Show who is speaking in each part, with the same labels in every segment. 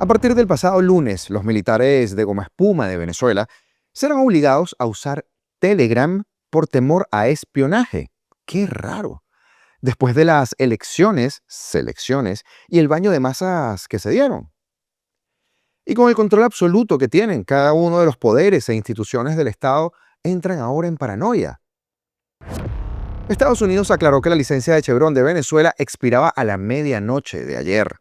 Speaker 1: A partir del pasado lunes, los militares de goma espuma de Venezuela serán obligados a usar Telegram por temor a espionaje. ¡Qué raro! Después de las selecciones y el baño de masas que se dieron. Y con el control absoluto que tienen cada uno de los poderes e instituciones del Estado, entran ahora en paranoia. Estados Unidos aclaró que la licencia de Chevron de Venezuela expiraba a la medianoche de ayer.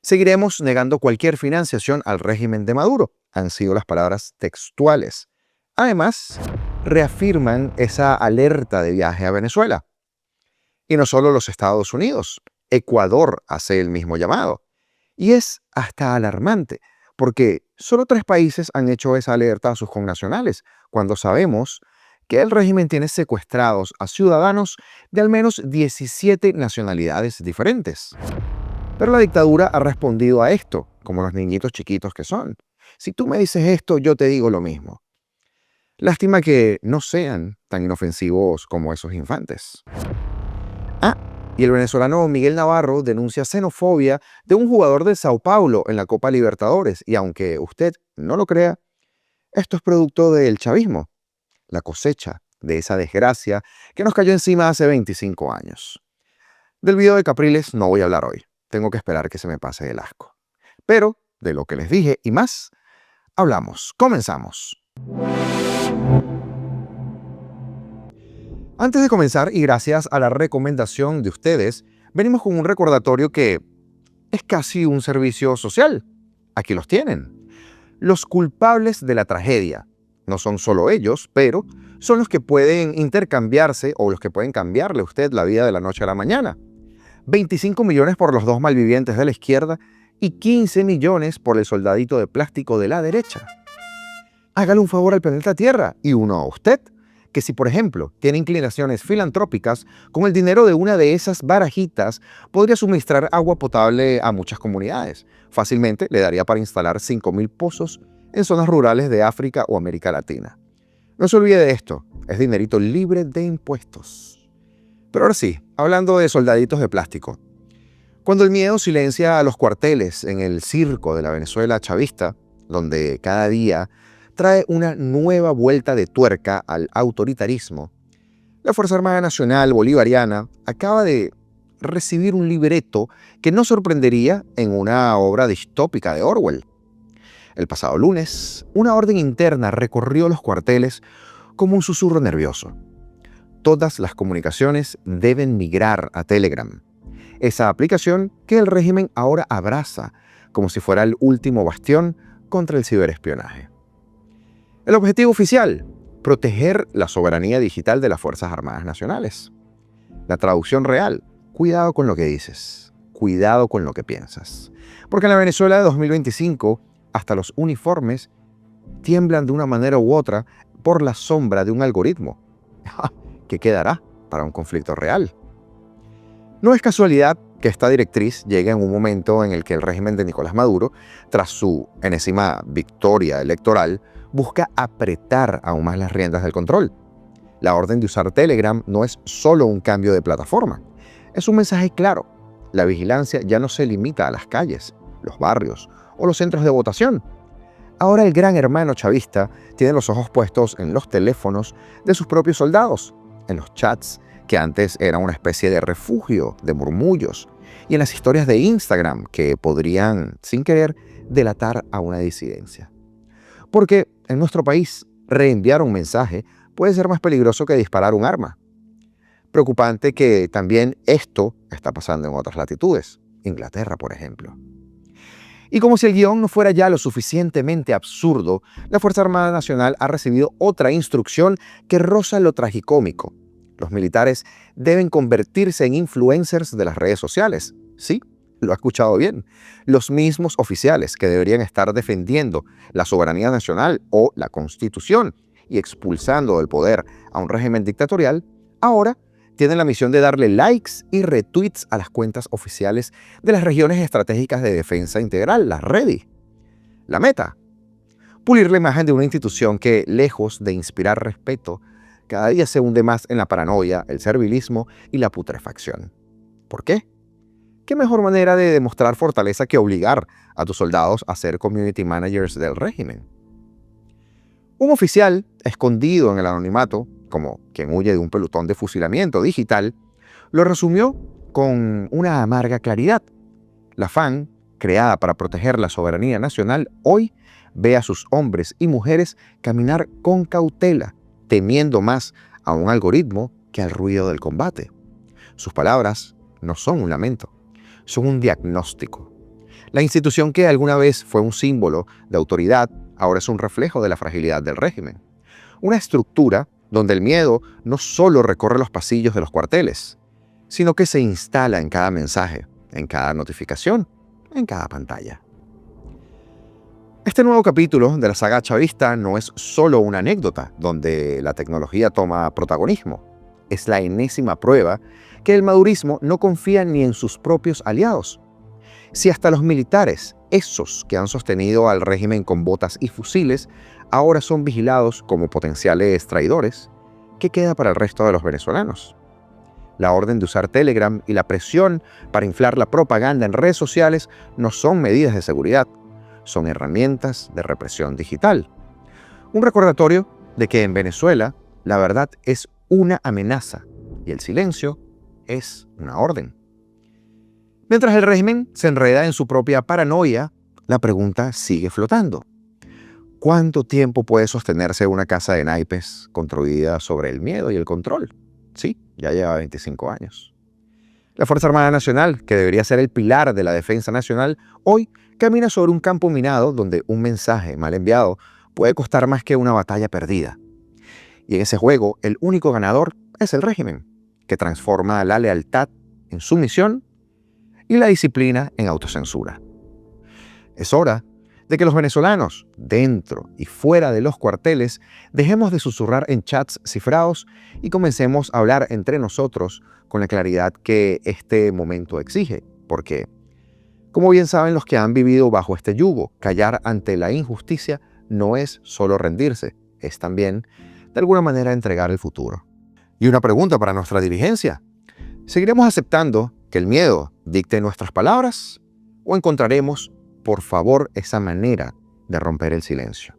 Speaker 1: Seguiremos negando cualquier financiación al régimen de Maduro, han sido las palabras textuales. Además, reafirman esa alerta de viaje a Venezuela. Y no solo los Estados Unidos, Ecuador hace el mismo llamado. Y es hasta alarmante, porque solo 3 países han hecho esa alerta a sus connacionales, cuando sabemos que el régimen tiene secuestrados a ciudadanos de al menos 17 nacionalidades diferentes. Pero la dictadura ha respondido a esto, como los niñitos chiquitos que son. Si tú me dices esto, yo te digo lo mismo. Lástima que no sean tan inofensivos como esos infantes. Ah, y el venezolano Miguel Navarro denuncia xenofobia de un jugador de Sao Paulo en la Copa Libertadores. Y aunque usted no lo crea, esto es producto del chavismo, la cosecha de esa desgracia que nos cayó encima hace 25 años. Del video de Capriles no voy a hablar hoy. Tengo que esperar que se me pase el asco. Pero de lo que les dije y más, hablamos. Comenzamos. Antes de comenzar, y gracias a la recomendación de ustedes, venimos con un recordatorio que es casi un servicio social. Aquí los tienen. Los culpables de la tragedia. No son solo ellos, pero son los que pueden intercambiarse o los que pueden cambiarle a usted la vida de la noche a la mañana. 25 millones por los 2 malvivientes de la izquierda y 15 millones por el soldadito de plástico de la derecha. Hágale un favor al planeta Tierra y uno a usted, que si por ejemplo tiene inclinaciones filantrópicas, con el dinero de una de esas barajitas podría suministrar agua potable a muchas comunidades. Fácilmente le daría para instalar 5.000 pozos en zonas rurales de África o América Latina. No se olvide de esto, es dinerito libre de impuestos. Pero ahora sí, hablando de soldaditos de plástico. Cuando el miedo silencia a los cuarteles en el circo de la Venezuela chavista, donde cada día trae una nueva vuelta de tuerca al autoritarismo, la Fuerza Armada Nacional Bolivariana acaba de recibir un libreto que no sorprendería en una obra distópica de Orwell. El pasado lunes, una orden interna recorrió los cuarteles como un susurro nervioso. Todas las comunicaciones deben migrar a Telegram, esa aplicación que el régimen ahora abraza como si fuera el último bastión contra el ciberespionaje. El objetivo oficial, proteger la soberanía digital de las Fuerzas Armadas Nacionales. La traducción real, cuidado con lo que dices, cuidado con lo que piensas. Porque en la Venezuela de 2025, hasta los uniformes tiemblan de una manera u otra por la sombra de un algoritmo. ¿Qué quedará para un conflicto real? No es casualidad que esta directriz llegue en un momento en el que el régimen de Nicolás Maduro, tras su enésima victoria electoral, busca apretar aún más las riendas del control. La orden de usar Telegram no es solo un cambio de plataforma, es un mensaje claro. La vigilancia ya no se limita a las calles, los barrios o los centros de votación. Ahora el gran hermano chavista tiene los ojos puestos en los teléfonos de sus propios soldados, en los chats que antes eran una especie de refugio de murmullos, y en las historias de Instagram que podrían, sin querer, delatar a una disidencia. Porque en nuestro país, reenviar un mensaje puede ser más peligroso que disparar un arma. Preocupante que también esto está pasando en otras latitudes, Inglaterra, por ejemplo. Y como si el guión no fuera ya lo suficientemente absurdo, la Fuerza Armada Nacional ha recibido otra instrucción que roza lo tragicómico. Los militares deben convertirse en influencers de las redes sociales. Sí, lo ha escuchado bien. Los mismos oficiales que deberían estar defendiendo la soberanía nacional o la Constitución y expulsando del poder a un régimen dictatorial, ahora tienen la misión de darle likes y retweets a las cuentas oficiales de las regiones estratégicas de defensa integral, las REDI. La meta: pulir la imagen de una institución que, lejos de inspirar respeto, cada día se hunde más en la paranoia, el servilismo y la putrefacción. ¿Por qué? ¿Qué mejor manera de demostrar fortaleza que obligar a tus soldados a ser community managers del régimen? Un oficial, escondido en el anonimato, como quien huye de un pelotón de fusilamiento digital, lo resumió con una amarga claridad. La FAN, creada para proteger la soberanía nacional, hoy ve a sus hombres y mujeres caminar con cautela, temiendo más a un algoritmo que al ruido del combate. Sus palabras no son un lamento, son un diagnóstico. La institución que alguna vez fue un símbolo de autoridad, ahora es un reflejo de la fragilidad del régimen. Una estructura donde el miedo no solo recorre los pasillos de los cuarteles, sino que se instala en cada mensaje, en cada notificación, en cada pantalla. Este nuevo capítulo de la saga chavista no es solo una anécdota donde la tecnología toma protagonismo. Es la enésima prueba que el madurismo no confía ni en sus propios aliados. Si hasta los militares, esos que han sostenido al régimen con botas y fusiles, ahora son vigilados como potenciales traidores, ¿qué queda para el resto de los venezolanos? La orden de usar Telegram y la presión para inflar la propaganda en redes sociales no son medidas de seguridad, son herramientas de represión digital. Un recordatorio de que en Venezuela la verdad es una amenaza y el silencio es una orden. Mientras el régimen se enreda en su propia paranoia, la pregunta sigue flotando. ¿Cuánto tiempo puede sostenerse una casa de naipes construida sobre el miedo y el control? Sí, ya lleva 25 años. La Fuerza Armada Nacional, que debería ser el pilar de la defensa nacional, hoy camina sobre un campo minado donde un mensaje mal enviado puede costar más que una batalla perdida. Y en ese juego, el único ganador es el régimen, que transforma la lealtad en sumisión y la disciplina en autocensura. Es hora de que los venezolanos, dentro y fuera de los cuarteles, dejemos de susurrar en chats cifrados y comencemos a hablar entre nosotros con la claridad que este momento exige. Porque, como bien saben los que han vivido bajo este yugo, callar ante la injusticia no es solo rendirse, es también, de alguna manera, entregar el futuro. Y una pregunta para nuestra dirigencia: ¿seguiremos aceptando que el miedo dicte nuestras palabras o encontraremos, por favor, esa manera de romper el silencio?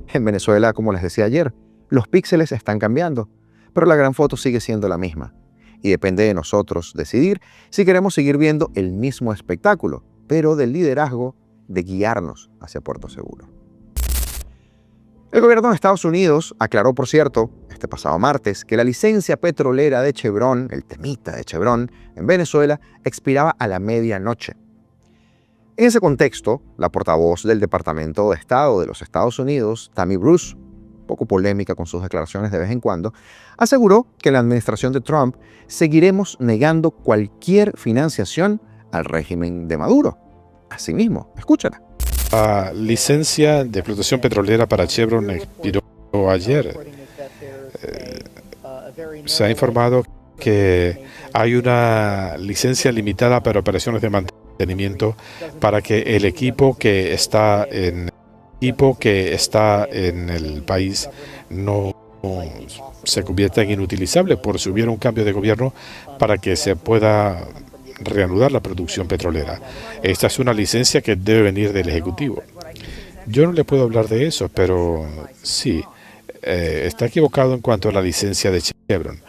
Speaker 1: En Venezuela, como les decía ayer, los píxeles están cambiando, pero la gran foto sigue siendo la misma. Y depende de nosotros decidir si queremos seguir viendo el mismo espectáculo, pero del liderazgo de guiarnos hacia Puerto Seguro. El gobierno de Estados Unidos aclaró, por cierto, este pasado martes, que la licencia petrolera de Chevron, el temita de Chevron, en Venezuela, expiraba a la medianoche. En ese contexto, la portavoz del Departamento de Estado de los Estados Unidos, Tammy Bruce, poco polémica con sus declaraciones de vez en cuando, aseguró que en la administración de Trump seguiremos negando cualquier financiación al régimen de Maduro. Asimismo, escúchala.
Speaker 2: La licencia de explotación petrolera para Chevron expiró ayer. Se ha informado que hay una licencia limitada para operaciones de mantenimiento para que el equipo que está en el país no se convierta en inutilizable por si hubiera un cambio de gobierno, para que se pueda reanudar la producción petrolera. Esta es una licencia que debe venir del Ejecutivo. Yo no le puedo hablar de eso, pero sí, está equivocado en cuanto a la licencia de Chevron.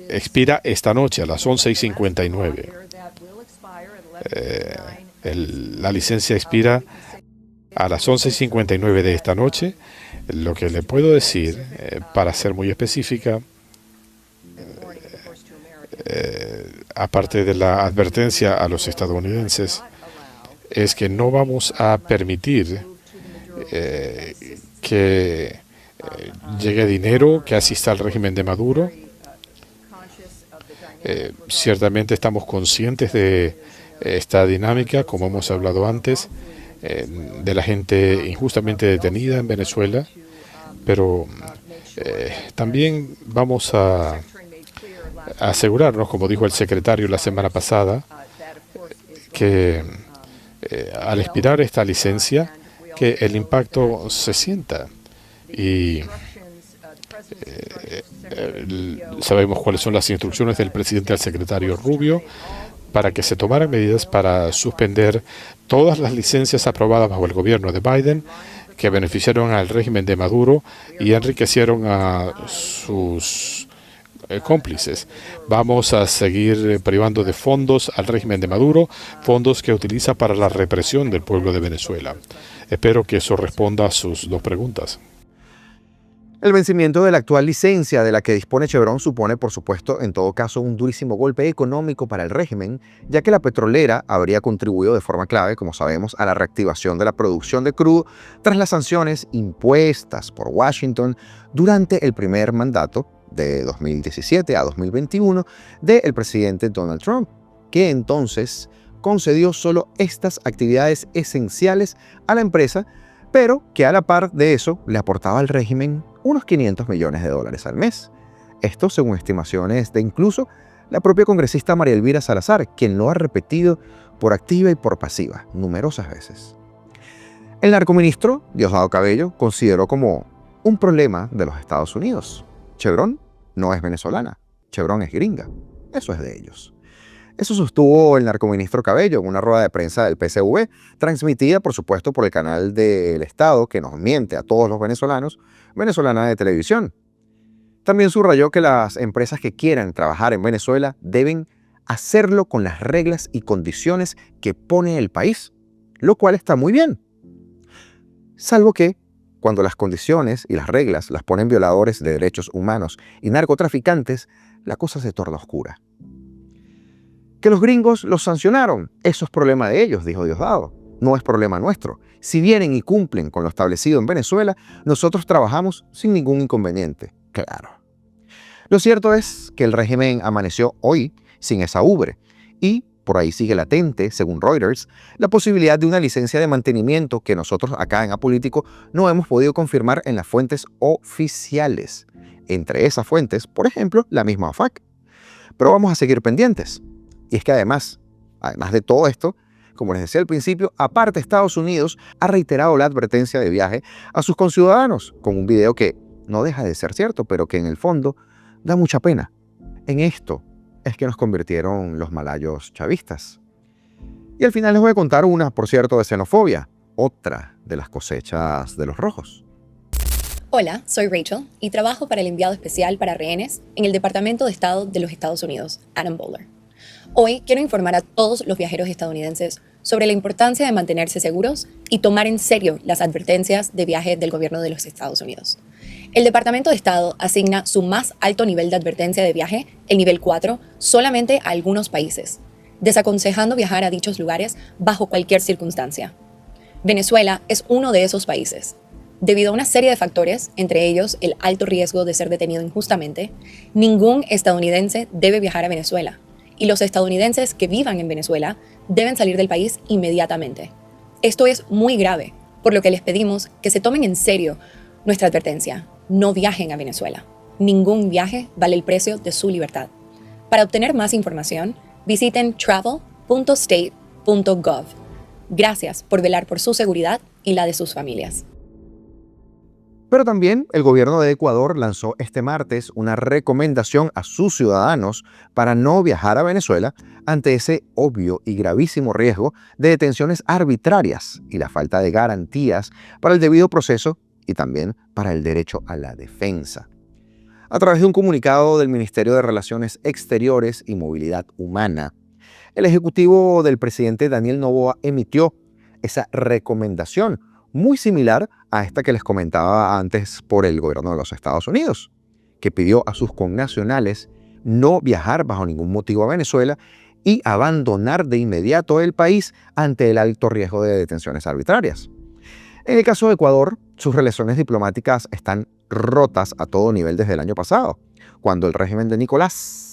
Speaker 2: Expira esta noche a las 11:59. La licencia expira a las 11:59 de esta noche. Lo que le puedo decir, para ser muy específica, aparte de la advertencia a los estadounidenses, es que no vamos a permitir que llegue dinero que asista al régimen de Maduro. Ciertamente estamos conscientes de esta dinámica, como hemos hablado antes, de la gente injustamente detenida en Venezuela, pero también vamos a asegurarnos, como dijo el secretario la semana pasada, que al expirar esta licencia, que el impacto se sienta. Y sabemos cuáles son las instrucciones del presidente al secretario Rubio para que se tomaran medidas para suspender todas las licencias aprobadas bajo el gobierno de Biden que beneficiaron al régimen de Maduro y enriquecieron a sus cómplices. Vamos a seguir privando de fondos al régimen de Maduro, fondos que utiliza para la represión del pueblo de Venezuela. Espero que eso responda a sus dos preguntas.
Speaker 1: El vencimiento de la actual licencia de la que dispone Chevron supone, por supuesto, en todo caso, un durísimo golpe económico para el régimen, ya que la petrolera habría contribuido de forma clave, como sabemos, a la reactivación de la producción de crudo tras las sanciones impuestas por Washington durante el primer mandato de 2017 a 2021 del presidente Donald Trump, que entonces concedió solo estas actividades esenciales a la empresa, pero que a la par de eso le aportaba al régimen unos $500 millones al mes. Esto según estimaciones de incluso la propia congresista María Elvira Salazar, quien lo ha repetido por activa y por pasiva numerosas veces. El narcoministro Diosdado Cabello consideró como un problema de los Estados Unidos. Chevron no es venezolana, Chevron es gringa, eso es de ellos. Eso sostuvo el narcoministro Cabello en una rueda de prensa del PSV, transmitida, por supuesto, por el canal del Estado, que nos miente a todos los venezolanos, Venezolana de Televisión. También subrayó que las empresas que quieran trabajar en Venezuela deben hacerlo con las reglas y condiciones que pone el país, lo cual está muy bien. Salvo que, cuando las condiciones y las reglas las ponen violadores de derechos humanos y narcotraficantes, la cosa se torna oscura. Que los gringos los sancionaron, eso es problema de ellos, dijo Diosdado, no es problema nuestro. Si vienen y cumplen con lo establecido en Venezuela, nosotros trabajamos sin ningún inconveniente, claro. Lo cierto es que el régimen amaneció hoy sin esa ubre y por ahí sigue latente, según Reuters, la posibilidad de una licencia de mantenimiento que nosotros acá en Apolítico no hemos podido confirmar en las fuentes oficiales. Entre esas fuentes, por ejemplo, la misma OFAC. Pero vamos a seguir pendientes. Y es que además de todo esto, como les decía al principio, aparte Estados Unidos ha reiterado la advertencia de viaje a sus conciudadanos con un video que no deja de ser cierto, pero que en el fondo da mucha pena. En esto es que nos convirtieron los malayos chavistas. Y al final les voy a contar una, por cierto, de xenofobia, otra de las cosechas de los rojos.
Speaker 3: Hola, soy Rachel y trabajo para el enviado especial para rehenes en el Departamento de Estado de los Estados Unidos, Adam Boehler. Hoy quiero informar a todos los viajeros estadounidenses sobre la importancia de mantenerse seguros y tomar en serio las advertencias de viaje del gobierno de los Estados Unidos. El Departamento de Estado asigna su más alto nivel de advertencia de viaje, el nivel 4, solamente a algunos países, desaconsejando viajar a dichos lugares bajo cualquier circunstancia. Venezuela es uno de esos países. Debido a una serie de factores, entre ellos el alto riesgo de ser detenido injustamente, ningún estadounidense debe viajar a Venezuela. Y los estadounidenses que vivan en Venezuela deben salir del país inmediatamente. Esto es muy grave, por lo que les pedimos que se tomen en serio nuestra advertencia. No viajen a Venezuela. Ningún viaje vale el precio de su libertad. Para obtener más información, visiten travel.state.gov. Gracias por velar por su seguridad y la de sus familias.
Speaker 1: Pero también el gobierno de Ecuador lanzó este martes una recomendación a sus ciudadanos para no viajar a Venezuela ante ese obvio y gravísimo riesgo de detenciones arbitrarias y la falta de garantías para el debido proceso y también para el derecho a la defensa. A través de un comunicado del Ministerio de Relaciones Exteriores y Movilidad Humana, el ejecutivo del presidente Daniel Noboa emitió esa recomendación muy similar a esta que les comentaba antes por el gobierno de los Estados Unidos, que pidió a sus connacionales no viajar bajo ningún motivo a Venezuela y abandonar de inmediato el país ante el alto riesgo de detenciones arbitrarias. En el caso de Ecuador, sus relaciones diplomáticas están rotas a todo nivel desde el año pasado, cuando el régimen de Nicolás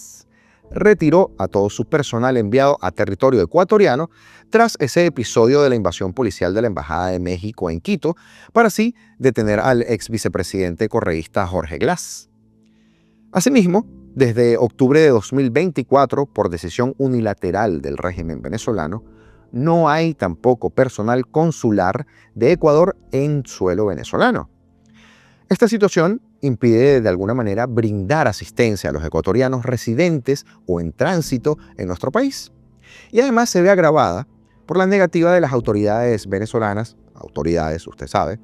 Speaker 1: retiró a todo su personal enviado a territorio ecuatoriano tras ese episodio de la invasión policial de la Embajada de México en Quito, para así detener al ex vicepresidente correísta Jorge Glass. Asimismo, desde octubre de 2024, por decisión unilateral del régimen venezolano, no hay tampoco personal consular de Ecuador en suelo venezolano. Esta situación impide de alguna manera brindar asistencia a los ecuatorianos residentes o en tránsito en nuestro país. Y además se ve agravada por la negativa de las autoridades venezolanas, usted sabe,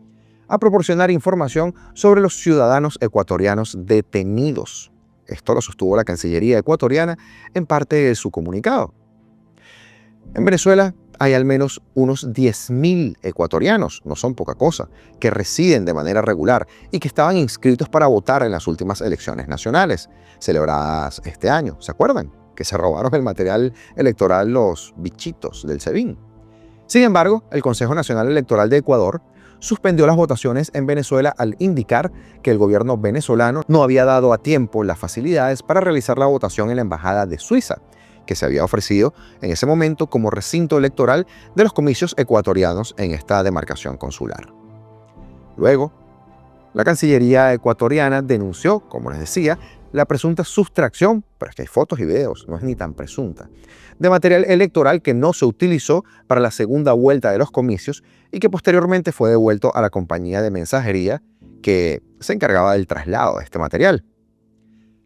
Speaker 1: a proporcionar información sobre los ciudadanos ecuatorianos detenidos. Esto lo sostuvo la Cancillería ecuatoriana en parte de su comunicado. En Venezuela hay al menos unos 10.000 ecuatorianos, no son poca cosa, que residen de manera regular y que estaban inscritos para votar en las últimas elecciones nacionales, celebradas este año. ¿Se acuerdan? Que se robaron el material electoral los bichitos del SEBIN. Sin embargo, el Consejo Nacional Electoral de Ecuador suspendió las votaciones en Venezuela al indicar que el gobierno venezolano no había dado a tiempo las facilidades para realizar la votación en la Embajada de Suiza, que se había ofrecido en ese momento como recinto electoral de los comicios ecuatorianos en esta demarcación consular. Luego, la Cancillería ecuatoriana denunció, como les decía, la presunta sustracción, pero es que hay fotos y videos, no es ni tan presunta, de material electoral que no se utilizó para la segunda vuelta de los comicios y que posteriormente fue devuelto a la compañía de mensajería que se encargaba del traslado de este material.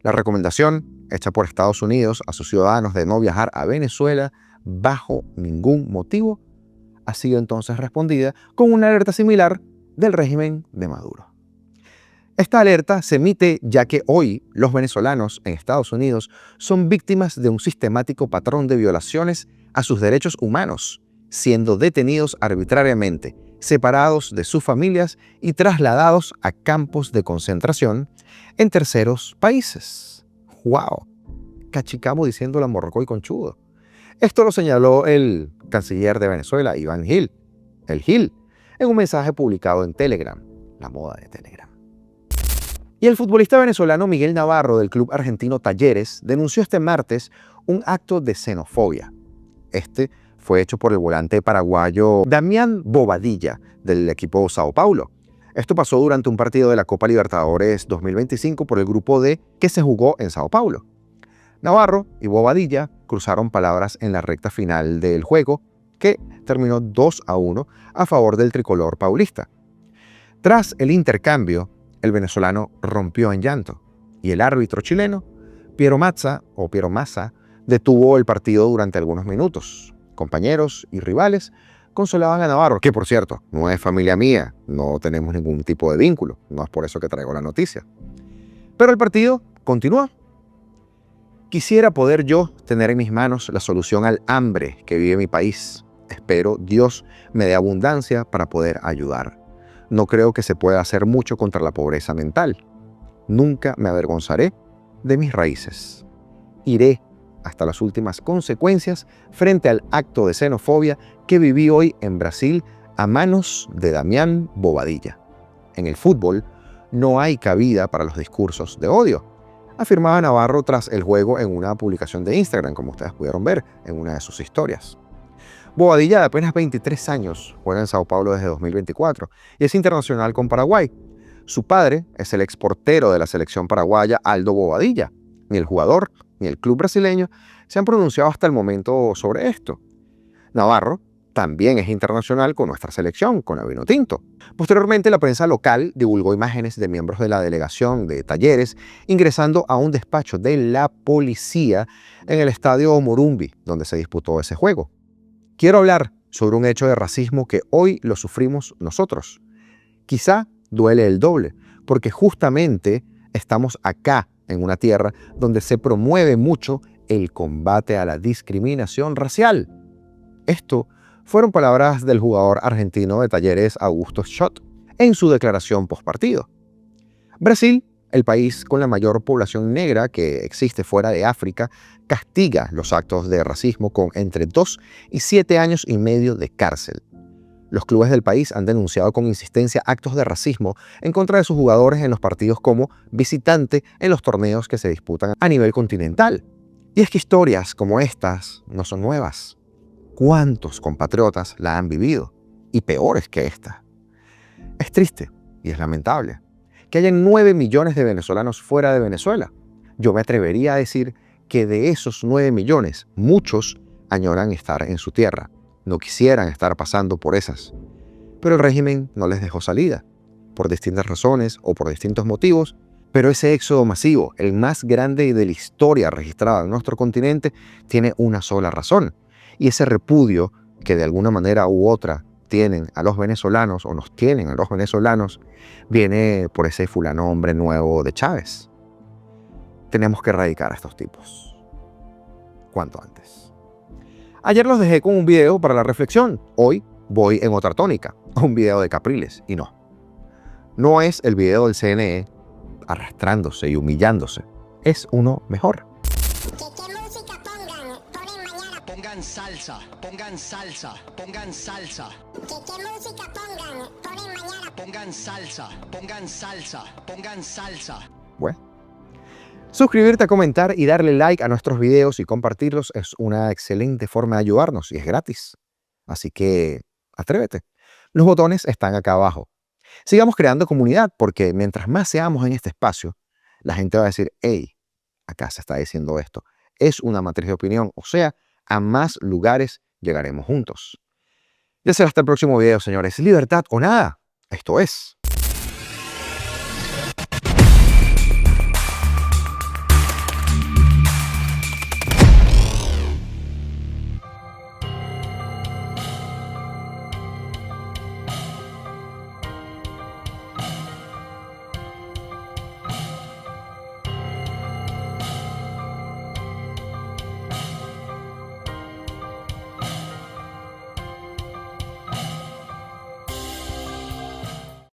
Speaker 1: La recomendación hecha por Estados Unidos a sus ciudadanos de no viajar a Venezuela bajo ningún motivo ha sido entonces respondida con una alerta similar del régimen de Maduro. Esta alerta se emite ya que hoy los venezolanos en Estados Unidos son víctimas de un sistemático patrón de violaciones a sus derechos humanos, siendo detenidos arbitrariamente, separados de sus familias y trasladados a campos de concentración en terceros países. ¡Wow! Cachicamo diciendo la morrocoy conchudo. Esto lo señaló el canciller de Venezuela, Iván Gil, el Gil, en un mensaje publicado en Telegram, la moda de Telegram. Y el futbolista venezolano Miguel Navarro del club argentino Talleres denunció este martes un acto de xenofobia. Este fue hecho por el volante paraguayo Damián Bobadilla del equipo Sao Paulo. Esto pasó durante un partido de la Copa Libertadores 2025 por el grupo D que se jugó en Sao Paulo. Navarro y Bobadilla cruzaron palabras en la recta final del juego, que terminó 2-1 a favor del tricolor paulista. Tras el intercambio, el venezolano rompió en llanto y el árbitro chileno, Piero Mazza, detuvo el partido durante algunos minutos. Compañeros y rivales consolaban a Navarro, que por cierto, no es familia mía, no tenemos ningún tipo de vínculo, no es por eso que traigo la noticia. Pero el partido continuó. Quisiera poder yo tener en mis manos la solución al hambre que vive mi país. Espero Dios me dé abundancia para poder ayudar. No creo que se pueda hacer mucho contra la pobreza mental. Nunca me avergonzaré de mis raíces. Iré hasta las últimas consecuencias frente al acto de xenofobia que viví hoy en Brasil a manos de Damián Bobadilla. En el fútbol no hay cabida para los discursos de odio, afirmaba Navarro tras el juego en una publicación de Instagram, como ustedes pudieron ver en una de sus historias. Bobadilla, de apenas 23 años, juega en Sao Paulo desde 2024 y es internacional con Paraguay. Su padre es el exportero de la selección paraguaya Aldo Bobadilla. Ni el jugador ni el club brasileño se han pronunciado hasta el momento sobre esto. Navarro también es internacional con nuestra selección, con la Vinotinto. Posteriormente, la prensa local divulgó imágenes de miembros de la delegación de Talleres ingresando a un despacho de la policía en el estadio Morumbi, donde se disputó ese juego. Quiero hablar sobre un hecho de racismo que hoy lo sufrimos nosotros. Quizá duele el doble, porque justamente estamos acá, en una tierra donde se promueve mucho el combate a la discriminación racial. Esto fueron palabras del jugador argentino de Talleres Augusto Schott en su declaración postpartido. Brasil, el país con la mayor población negra que existe fuera de África, castiga los actos de racismo con entre 2 y 7 años y medio de cárcel. Los clubes del país han denunciado con insistencia actos de racismo en contra de sus jugadores en los partidos como visitante en los torneos que se disputan a nivel continental. Y es que historias como estas no son nuevas. ¿Cuántos compatriotas la han vivido? Y peores que esta. Es triste y es lamentable que hayan 9 millones de venezolanos fuera de Venezuela. Yo me atrevería a decir que de esos 9 millones, muchos añoran estar en su tierra. No quisieran estar pasando por esas. Pero el régimen no les dejó salida, por distintas razones o por distintos motivos. Pero ese éxodo masivo, el más grande de la historia registrada en nuestro continente, tiene una sola razón. Y ese repudio que de alguna manera u otra tienen a los venezolanos o nos tienen a los venezolanos viene por ese fulano hombre nuevo de Chávez. Tenemos que erradicar a estos tipos cuanto antes. Ayer los dejé con un video para la reflexión. Hoy voy en otra tónica, a un video de Capriles. Y no es el video del CNE arrastrándose y humillándose. Es uno mejor.
Speaker 4: ¿Qué música pongan? Ponen mañana.
Speaker 5: Pongan salsa, pongan salsa, pongan salsa.
Speaker 4: ¿Qué música pongan? Ponen mañana.
Speaker 5: Pongan salsa, pongan salsa, pongan salsa.
Speaker 1: Bueno. Suscribirte, comentar y darle like a nuestros videos y compartirlos es una excelente forma de ayudarnos y es gratis. Así que atrévete. Los botones están acá abajo. Sigamos creando comunidad porque mientras más seamos en este espacio, la gente va a decir, hey, acá se está diciendo esto. Es una matriz de opinión, o sea, a más lugares llegaremos juntos. Ya será hasta el próximo video, señores. Libertad o nada. Esto es